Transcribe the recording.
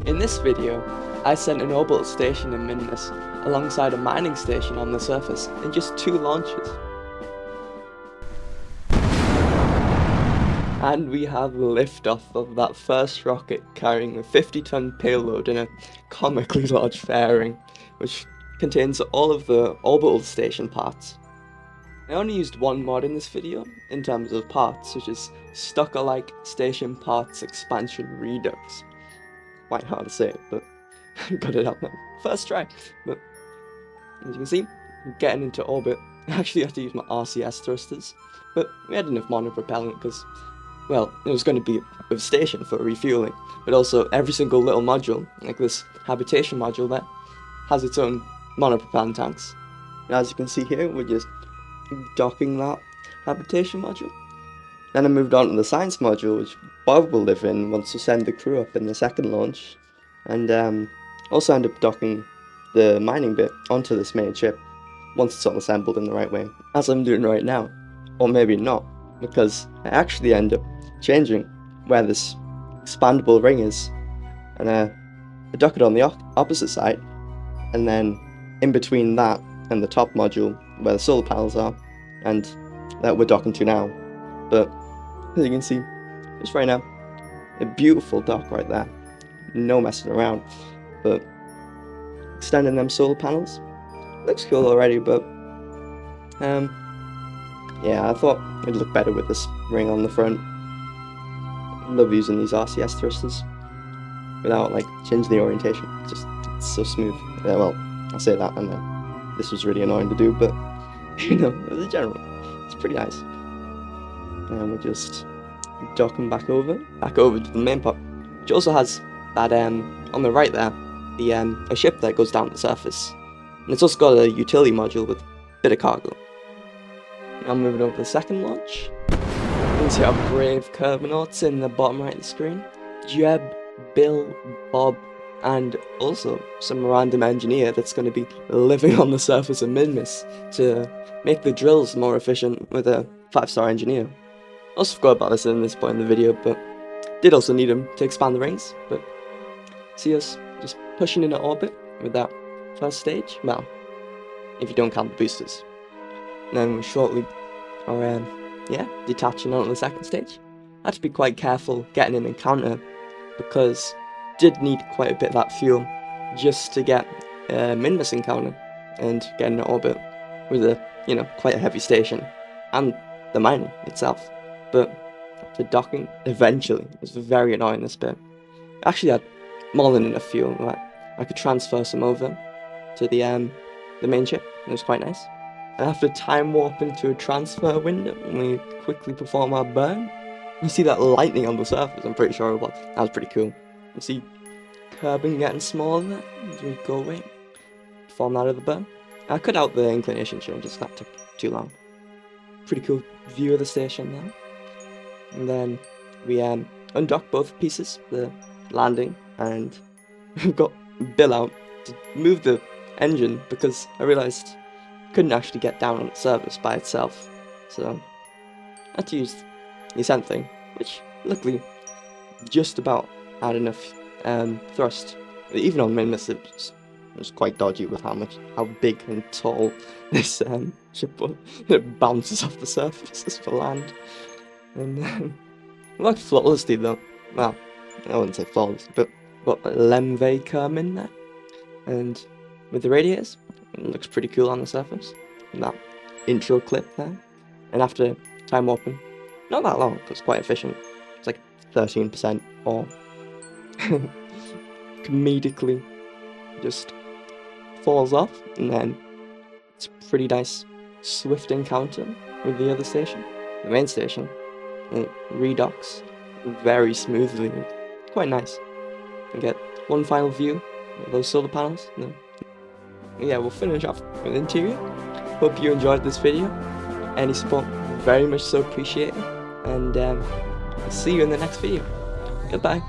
In this video, I sent an orbital station in Minmus alongside a mining station on the surface in just 2 launches. And we have liftoff of that first rocket carrying a 50-ton payload in a comically large fairing, which contains all of the orbital station parts. I only used one mod in this video in terms of parts, which is Stucker-like Station Parts Expansion Redux. Quite hard to say, but I got it out now. First try. But as you can see, getting into orbit, I actually had to use my RCS thrusters, but we had enough monopropellant because, well, it was going to be a station for refueling, but also every single little module, like this habitation module there, has its own monopropellant tanks. And as you can see here, we're just docking that habitation module. Then I moved on to the science module, which Bob will live in once we send the crew up in the second launch, and also end up docking the mining bit onto this main ship once it's all assembled in the right way, as I'm doing right now. Or maybe not, because I actually end up changing where this expandable ring is, and I dock it on the opposite side, and then in between that and the top module where the solar panels are, and that we're docking to now. But as you can see, just right now, a beautiful dock right there, no messing around. But extending them solar panels looks cool already, but yeah, I thought it'd look better with this ring on the front. Love using these RCS thrusters without like changing the orientation. It's so smooth. Yeah, well, I say that, and this was really annoying to do, but you know, as a general, it's pretty nice. And we're just docking back over to the main part, which also has that on the right there, the a ship that goes down the surface, and it's also got a utility module with a bit of cargo. Now moving over to the second launch, you can see our brave Kerbal in the bottom right of the screen. Jeb, Bill, Bob, and also some random engineer that's going to be living on the surface of Minmus to make the drills more efficient with a 5-star engineer. Also forgot about this in this point in the video, but did also need him to expand the rings. But see us just pushing into orbit with that first stage. Well, if you don't count the boosters. And then we shortly are detaching onto the second stage. I had to be quite careful getting an encounter because did need quite a bit of that fuel just to get a Minmus encounter and get into orbit with a quite a heavy station and the mining itself. But the docking eventually was very annoying this bit. I actually had more than enough fuel that I could transfer some over to the main ship. It was quite nice. And after time warping to a transfer window, we quickly perform our burn. You see that lightning on the surface, I'm pretty sure about. That was pretty cool. You see Kerbal getting smaller as we go away. Perform that of the burn. I cut out the inclination changes, that took too long. Pretty cool view of the station now. And then we undock both pieces, the landing, and we've got Bill out to move the engine because I realised I couldn't actually get down on the surface by itself. So I had to use the ascent thing, which luckily just about had enough thrust. Even on Minmus it was quite dodgy with how big and tall this ship was. It bounces off the surface just for land. And it worked flawlessly though. Well, I wouldn't say flawless, but got Lemve Kerm in there. And with the radiators, it looks pretty cool on the surface. And that intro clip there. And after time warping, not that long, but it's quite efficient. It's like 13% or comedically just falls off, and then it's a pretty nice swift encounter with the other station, the main station, and it redocks very smoothly. Quite nice. And get one final view of those solar panels. And then, yeah, we'll finish off with the interior. Hope you enjoyed this video. Any support, very much so appreciated. And I'll see you in the next video. Goodbye.